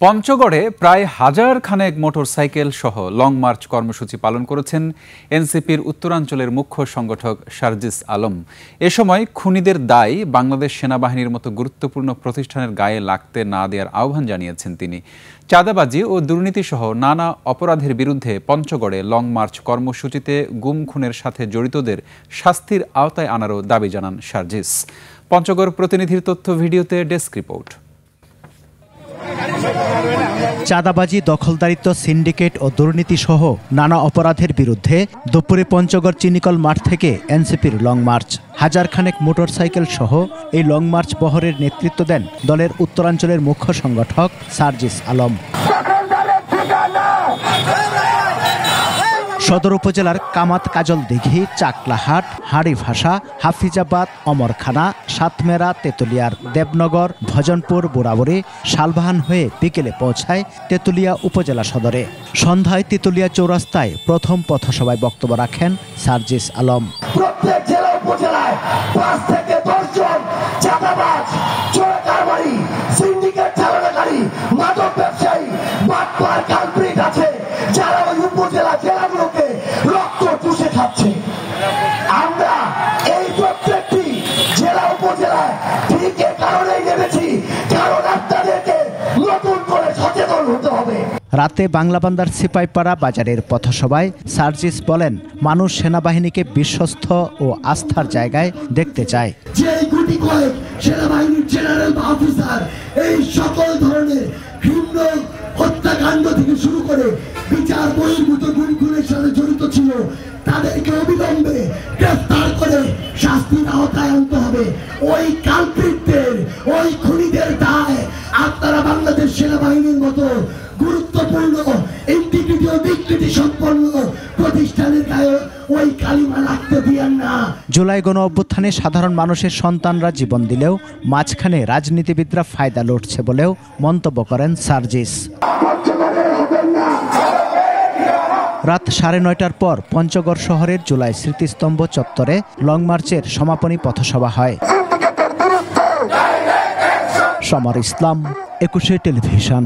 পঞ্চগড়ে প্রায় হাজার খানেক মোটরসাইকেল সহ লং মার্চ কর্মসূচি পালন করেছেন এনসিপির উত্তরাঞ্চলের মুখ্য সংগঠক সার্জিস আলম। এ সময় খুনিদের দায় বাংলাদেশ সেনাবাহিনীর মতো গুরুত্বপূর্ণ প্রতিষ্ঠানের গায়ে লাগতে না দেওয়ার আহ্বান জানিয়েছেন তিনি। চাঁদাবাজি ও দুর্নীতিসহ নানা অপরাধের বিরুদ্ধে পঞ্চগড়ে লং মার্চ কর্মসূচিতে গুম খুনের সাথে জড়িতদের শাস্তির আওতায় আনারও দাবি জানান সার্জিস। পঞ্চগড় প্রতিনিধির তথ্য ভিডিওতে ডেস্ক রিপোর্ট। চাঁদাবাজি, দখলদারিত্ব, সিন্ডিকেট ও দুর্নীতি সহ নানা অপরাধের বিরুদ্ধে দুপুরে পঞ্চগড় চিনিকল মাঠ থেকে এনসিপির লং মার্চ। হাজারখানেক মোটরসাইকেল সহ এই লং মার্চ বহরের নেতৃত্ব দেন দলের উত্তরাঞ্চলের মুখ্য সংগঠক সার্জিস আলম। সদর উপজেলার কামাত কাজল দিঘি, চাকলাহাট, হাড়িভাষা, হাফিজাবাদ, অমরখানা, সাতমেরা, তেতুলিয়ার দেবনগর, ভজনপুর, বুড়াবুড়ি, শালবাহান হয়ে বিকেলে পৌঁছায় তেতুলিয়া উপজেলা সদরে। সন্ধ্যায় তেতুলিয়া চৌরাস্তায় প্রথম পথসভায় বক্তব্য রাখেন সার্জিস আলম। প্রত্যেক জেলা উপজেলায় 5 থেকে 10 জন চাঁদাবাজ, চোরাকারবারি, সিন্ডিকেট চালানোকারী, মাদক ব্যবসায়ী, বাটপার, কালপ্রিট আছে, যারা ওই উপজেলা জেলাগুলোকে রক্ত চুষে খাচ্ছে। আমরা এই প্রত্যেকটি জেলা উপজেলায় ঠিক এ কারণেই নেমেছি, কারণ আপনাদেরকে নতুন করে সচেতন হতে হবে। রাতে বাংলাবান্ধার সিপাইপাড়া বাজারের পথসভায় সার্জিস বলেন, মানুষ সেনাবাহিনীকে বিশ্বস্ত ও আস্থার জায়গায় দেখতে চায়। যে গুটি কয়েক সেনাবাহিনীর জেনারেল বা অফিসার এই সকল ধরনের ঘৃণ্য হত্যাকাণ্ড থেকে শুরু করে বিচার বহির্ভূত খুনের সাথে জড়িত ছিল, তাদেরকে অবিলম্বে গ্রেফতার করে শাস্তির আওতায় আনতে হবে। ওই কালপ্রিটদের, ওই খুনিদের দায় আপনারা বাংলাদেশ সেনাবাহিনীর মতো গুরুত্বপূর্ণ ইন্টিগ্রিটি ও ডিগনিটি সম্পন্ন প্রতিষ্ঠানের গায়ে ওই কালিমা লাগতে দিয়েন না। জুলাই গণ অভ্যুত্থানে সাধারণ মানুষের সন্তানরা জীবন দিলেও মাঝখানে রাজনীতিবিদরা ফায়দা লুটছে বলেও মন্তব্য করেন সার্জিস। রাত 9:30টার পর পঞ্চগড় শহরের জুলাই স্মৃতিস্তম্ভ চত্বরে লং মার্চের সমাপনী পথসভা হয়। সমর ইসলাম, 21 টেলিভিশন।